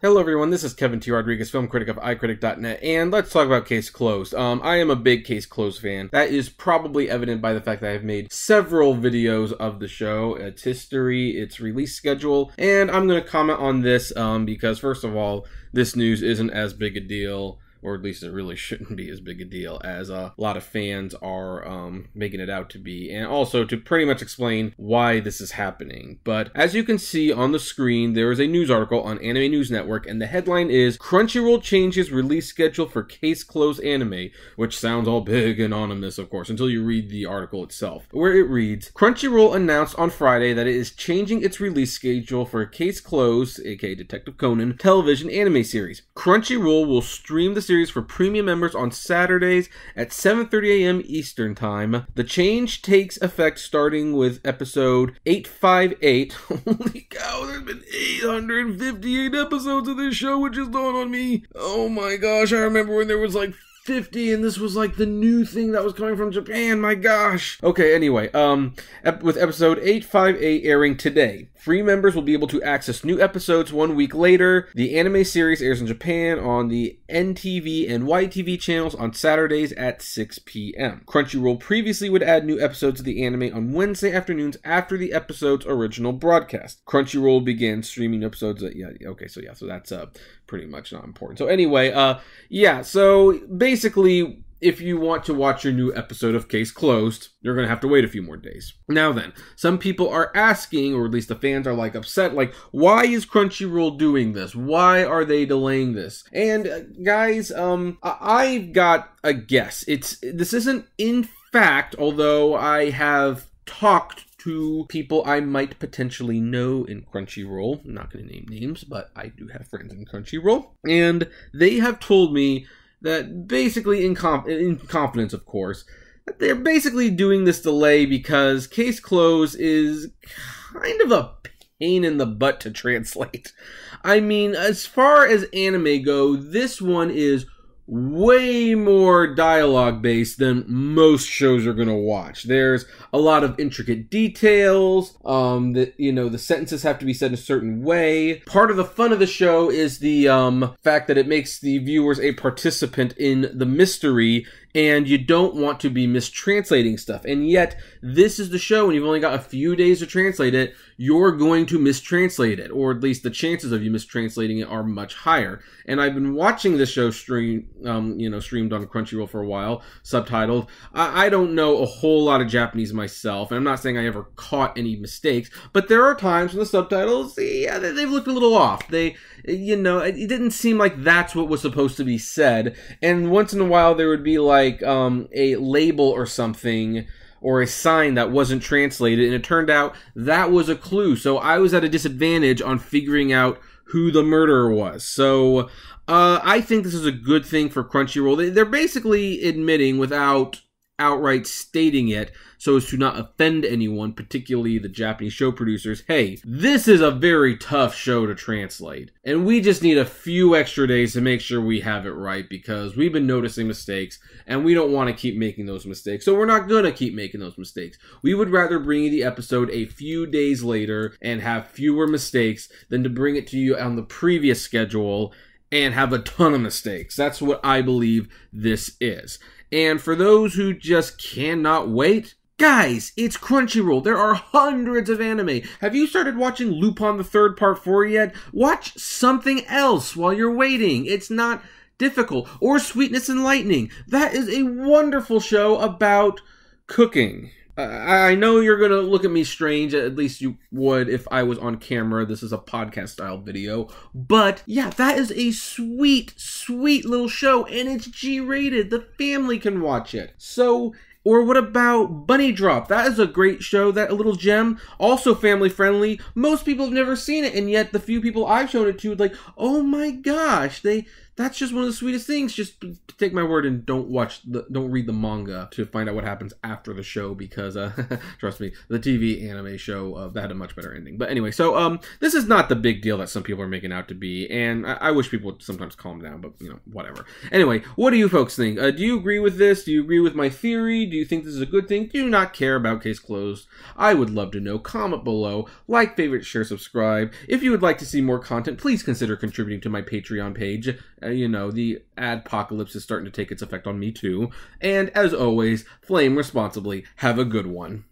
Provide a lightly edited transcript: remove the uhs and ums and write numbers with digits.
Hello everyone, this is Kevin T. Rodriguez, film critic of iCritic.net, and let's talk about Case Closed. I am a big Case Closed fan. That is probably evident by the fact that I've made several videos of the show, its history, its release schedule, and I'm going to comment on this because, first of all, this news isn't as big a deal, or at least it really shouldn't be as big a deal as a lot of fans are making it out to be, and also to pretty much explain why this is happening. But as you can see on the screen, there is a news article on Anime News Network, and the headline is Crunchyroll changes release schedule for Case Closed anime, which sounds all big and ominous, of course, until you read the article itself, where it reads, Crunchyroll announced on Friday that it is changing its release schedule for Case Closed, aka Detective Conan, television anime series. Crunchyroll will stream the series for premium members on Saturdays at 7:30 a.m. Eastern Time. The change takes effect starting with episode 858. Holy cow, there's been 858 episodes of this show, which is dawned on me. Oh my gosh, I remember when there was like 50 and this was like the new thing that was coming from Japan, my gosh. Okay, anyway, with episode 858 airing today, free members will be able to access new episodes 1 week later. The anime series airs in Japan on the NTV and YTV channels on Saturdays at 6 p.m. Crunchyroll previously would add new episodes of the anime on Wednesday afternoons after the episode's original broadcast. Crunchyroll began streaming episodes so that's pretty much not important. So anyway, so basically, if you want to watch your new episode of Case Closed, you're going to have to wait a few more days. Now then, some people are asking, or at least the fans are like upset, like, why is Crunchyroll doing this? Why are they delaying this? And guys, I've got a guess. This isn't in fact, although I have talked to people I might potentially know in Crunchyroll. I'm not going to name names, but I do have friends in Crunchyroll, and they have told me that basically, in confidence, of course, that they're basically doing this delay because Case Closed is kind of a pain in the butt to translate. I mean, as far as anime go, this one is way more dialogue based than most shows are gonna watch. There's a lot of intricate details. The sentences have to be said in a certain way. Part of the fun of the show is the fact that it makes the viewers a participant in the mystery, and you don't want to be mistranslating stuff. And yet, this is the show, and you've only got a few days to translate it, you're going to mistranslate it, or at least the chances of you mistranslating it are much higher. And I've been watching this show streamed on Crunchyroll for a while, subtitled. I don't know a whole lot of Japanese myself, and I'm not saying I ever caught any mistakes, but there are times when the subtitles, they've looked a little off. It didn't seem like that's what was supposed to be said, and once in a while there would be like a label or something, or a sign that wasn't translated, and it turned out that was a clue. So I was at a disadvantage on figuring out who the murderer was. So I think this is a good thing for Crunchyroll. They're basically admitting, without outright stating it, so as to not offend anyone, particularly the Japanese show producers, hey, this is a very tough show to translate, and we just need a few extra days to make sure we have it right, because we've been noticing mistakes, and we don't want to keep making those mistakes, so we're not gonna keep making those mistakes. We would rather bring you the episode a few days later and have fewer mistakes than to bring it to you on the previous schedule and have a ton of mistakes. That's what I believe this is. And for those who just cannot wait, guys, it's Crunchyroll. There are hundreds of anime. Have you started watching Lupin the Third Part 4 yet? Watch something else while you're waiting. It's not difficult. Or Sweetness and Lightning. That is a wonderful show about cooking. I know you're going to look at me strange, at least you would if I was on camera. This is a podcast-style video. But, yeah, that is a sweet, sweet little show, and it's G-rated. The family can watch it. So, or what about Bunny Drop? That is a great show, that a little gem. Also family-friendly. Most people have never seen it, and yet the few people I've shown it to, like, oh my gosh, they that's just one of the sweetest things. Just take my word and don't read the manga to find out what happens after the show, because trust me, the TV anime show that had a much better ending. But anyway, so this is not the big deal that some people are making out to be, and I wish people would sometimes calm down, but you know, whatever. Anyway, what do you folks think? Do you agree with this? Do you agree with my theory? Do you think this is a good thing? Do you not care about Case Closed? I would love to know. Comment below, like, favorite, share, subscribe. If you would like to see more content, please consider contributing to my Patreon page. You know, the adpocalypse is starting to take its effect on me too. And as always, flame responsibly. Have a good one.